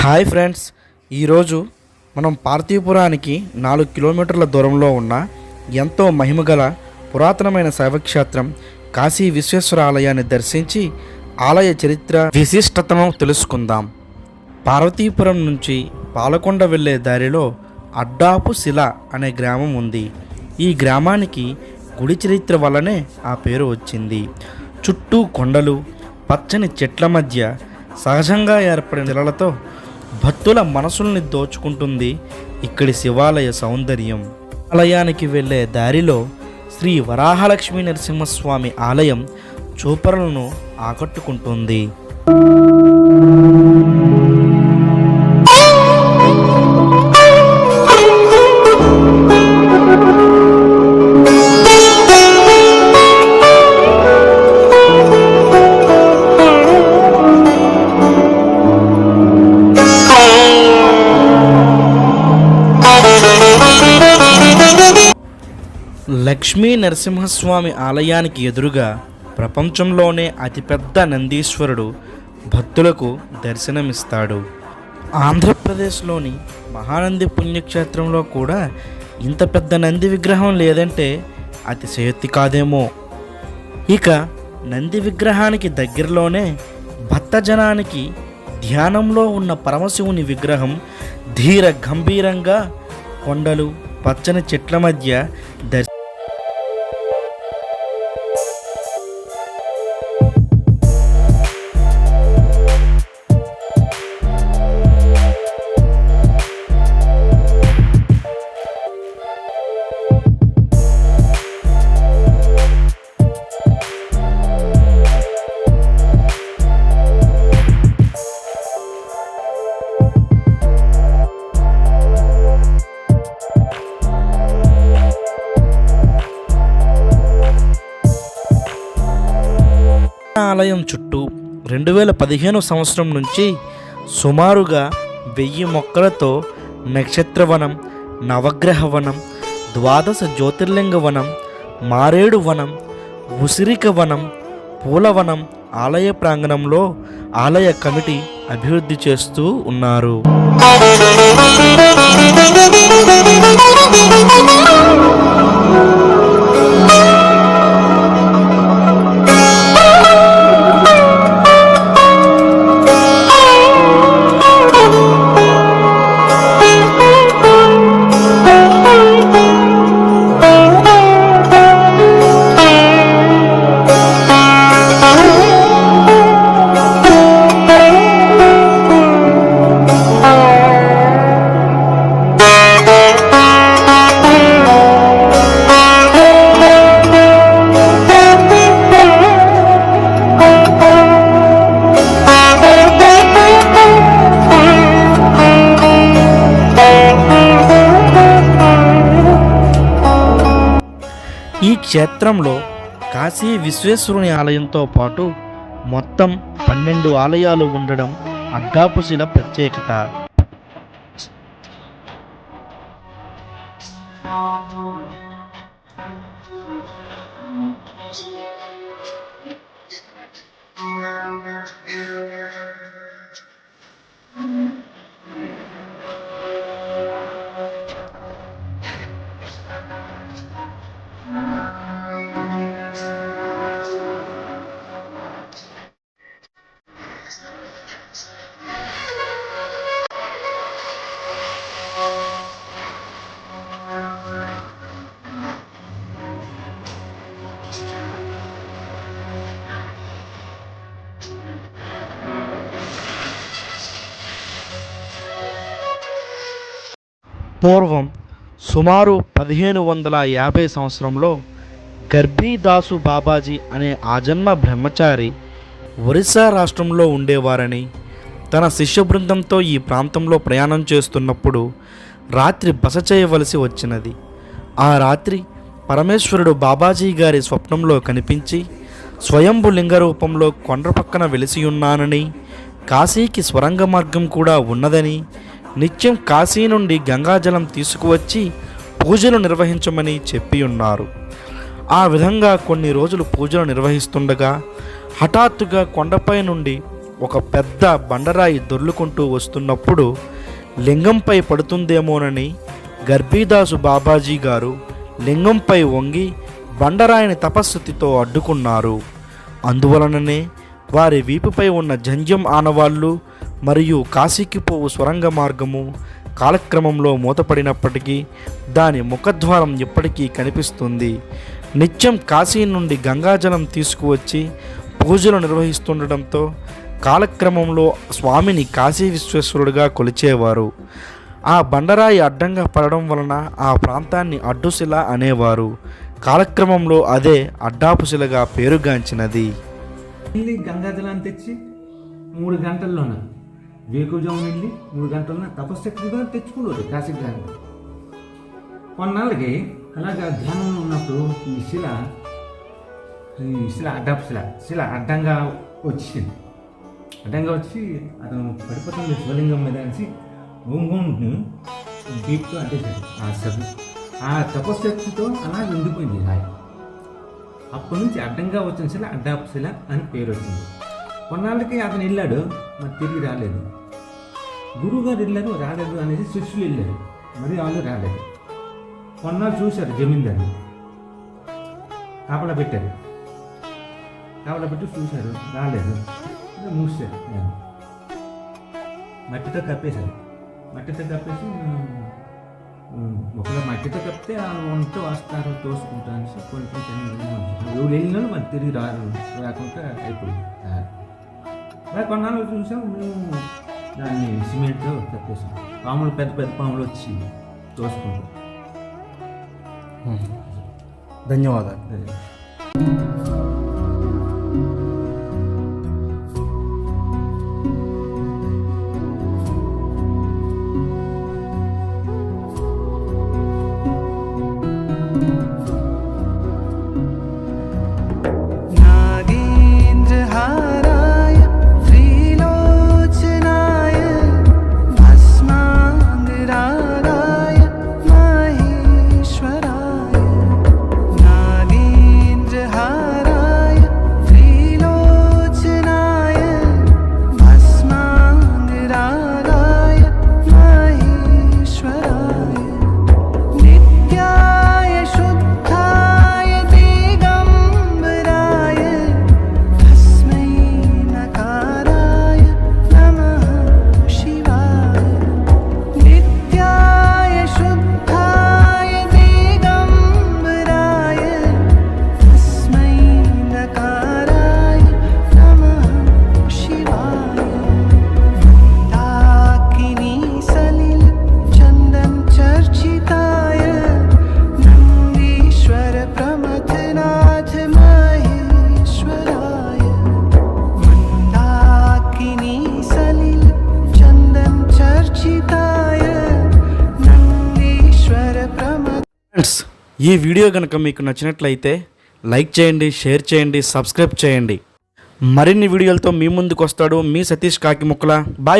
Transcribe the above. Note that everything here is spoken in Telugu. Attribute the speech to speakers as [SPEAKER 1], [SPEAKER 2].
[SPEAKER 1] హాయ్ ఫ్రెండ్స్, ఈరోజు మనం పార్థిపురానికి 4 కిలోమీటర్ల దూరంలో ఉన్న ఎంతో మహిమగల పురాతనమైన శైవక్షేత్రం కాశీ విశ్వేశ్వర ఆలయాన్ని దర్శించి ఆలయ చరిత్ర విశిష్టతను తెలుసుకుందాం. పార్వతీపురం నుంచి పాలకొండ వెళ్ళే దారిలో అడ్డాపు శిల అనే గ్రామం ఉంది. ఈ గ్రామానికి గుడి చరిత్ర వల్లనే ఆ పేరు వచ్చింది. చుట్టూ కొండలు, పచ్చని చెట్ల మధ్య సహజంగా ఏర్పడిన శిలలతో భక్తుల మనసుల్ని దోచుకుంటుంది ఇక్కడి శివాలయ సౌందర్యం. ఆలయానికి వెళ్ళే దారిలో శ్రీ వరాహలక్ష్మీ నరసింహస్వామి ఆలయం చూపరులను ఆకట్టుకుంటుంది. లక్ష్మీ నరసింహస్వామి ఆలయానికి ఎదురుగా ప్రపంచంలోనే అతిపెద్ద నందీశ్వరుడు భక్తులకు దర్శనమిస్తాడు. ఆంధ్రప్రదేశ్లోని మహానంది పుణ్యక్షేత్రంలో కూడా ఇంత పెద్ద నంది విగ్రహం లేదంటే అతిశయోక్తి కాదేమో. ఇక నంది విగ్రహానికి దగ్గరలోనే భక్తజనానికి ధ్యానంలో ఉన్న పరమశివుని విగ్రహం ధీర గంభీరంగా కొండలు, పచ్చని చెట్ల మధ్య ఆలయం చుట్టూ 2015 సంవత్సరం నుంచి సుమారుగా 1000 మొక్కలతో నక్షత్రవనం, నవగ్రహ వనం, 12 జ్యోతిర్లింగ వనం, మారేడు వనం, ఉసిరిక వనం, పూలవనం ఆలయ ప్రాంగణంలో ఆలయ కమిటీ అభివృద్ధి చేస్తూ ఉన్నారు. ఈ క్షేత్రంలో కాశీ విశ్వేశ్వరుని ఆలయంతో పాటు మొత్తం 12 ఆలయాలు ఉండడం అడ్డాపు శిల ప్రత్యేకత. పూర్వం సుమారు 1550 సంవత్సరంలో గర్భీదాసు బాబాజీ అనే ఆజన్మ బ్రహ్మచారి ఒరిస్సా రాష్ట్రంలో ఉండేవారని, తన శిష్య బృందంతో ఈ ప్రాంతంలో ప్రయాణం చేస్తున్నప్పుడు రాత్రి బస చేయవలసి వచ్చినది. ఆ రాత్రి పరమేశ్వరుడు బాబాజీ గారి స్వప్నంలో కనిపించి స్వయంభు లింగ రూపంలో కొండ పక్కన వెలిసియున్నానని, కాశీకి స్వరంగ మార్గం కూడా ఉన్నదని, నిత్యం కాశీ నుండి గంగాజలం తీసుకువచ్చి పూజలు నిర్వహించమని చెప్పి ఉన్నారు. ఆ విధంగా కొన్ని రోజులు పూజలు నిర్వహిస్తుండగా హఠాత్తుగా కొండపై నుండి ఒక పెద్ద బండరాయి దొర్లుకుంటూ వస్తున్నప్పుడు లింగంపై పడుతుందేమోనని గర్భీదాసు బాబాజీ గారు లింగంపై వంగి బండరాయిని తపస్సుతితో అడ్డుకున్నారు. అందువలననే వారి వీపుపై ఉన్న జంధ్యం ఆనవాళ్ళు మరియు కాశీకి పోవు స్వరంగ మార్గము కాలక్రమంలో మూతపడినప్పటికీ దాని ముఖద్వారం ఇప్పటికీ కనిపిస్తుంది. నిత్యం కాశీ నుండి గంగాజలం తీసుకువచ్చి పూజలు నిర్వహిస్తుండటంతో కాలక్రమంలో స్వామిని కాశీ విశ్వేశ్వరుడిగా కొలిచేవారు. ఆ బండరాయి అడ్డంగా పడడం వలన ఆ ప్రాంతాన్ని అడ్డుశిల అనేవారు. కాలక్రమంలో అదే అడ్డాపుశిలగా పేరుగాంచినది.
[SPEAKER 2] గంగాజలాన్ని తెచ్చి 3 గంటల్లోన వేకుజాము వెళ్ళి 3 గంటల్లో తపశక్తిగా తెచ్చుకున్నాడు కాశీ ధ్యానం. కొన్నాళ్ళకి అలాగా ధ్యానంలో ఉన్నప్పుడు ఈ శిల శిల అడ్డంగా వచ్చింది. అడ్డంగా వచ్చి అతను పడిపోతుంది శివలింగం మీద అనేసి ఓంగోంను డీప్తో అంటేశాడు. ఆ తపశక్తితో అలా ఉండిపోయింది రాయి. అప్పటి నుంచి అడ్డంగా వచ్చిన శిల అడ్డాపు శిల అని పేరు వచ్చింది. కొన్నాళ్ళకి అతను వెళ్ళాడు, మరి తిరిగి రాలేదు. గురువుగారు వెళ్ళారు, రాలేదు అనేసి శిష్యులు వెళ్ళారు, మరి వాళ్ళు రాలేదు. కొన్నాళ్ళు చూశారు జమీందారు, కాపలా పెట్టారు. కాపలా పెట్టి చూశారు, రాలేదు. మూసారు, మట్టితో కప్పేశారు. మట్టితో కప్పేసి ఒకవేళ మట్టితో కప్పితే వంటతో వస్తారు తోసుకుంటా అనేసి కొంచెం ఎవరు వెళ్ళినా మరి తిరిగి రాకుండా అయిపోయింది. అలా కొన్నాళ్ళు చూసాం, మేము దాన్ని సిమెంట్తో కప్పేసాం. పాములు పెద్ద పెద్ద పాములు వచ్చి తోసుకుంటాం.
[SPEAKER 1] ధన్యవాదాలు. ఈ వీడియో కనుక మీకు నచ్చినట్లయితే లైక్ చేయండి, షేర్ చేయండి, సబ్స్క్రైబ్ చేయండి. మరిన్ని వీడియోలతో మీ ముందుకు వస్తాడు మీ సతీష్ కాకిముక్కల. బాయ్.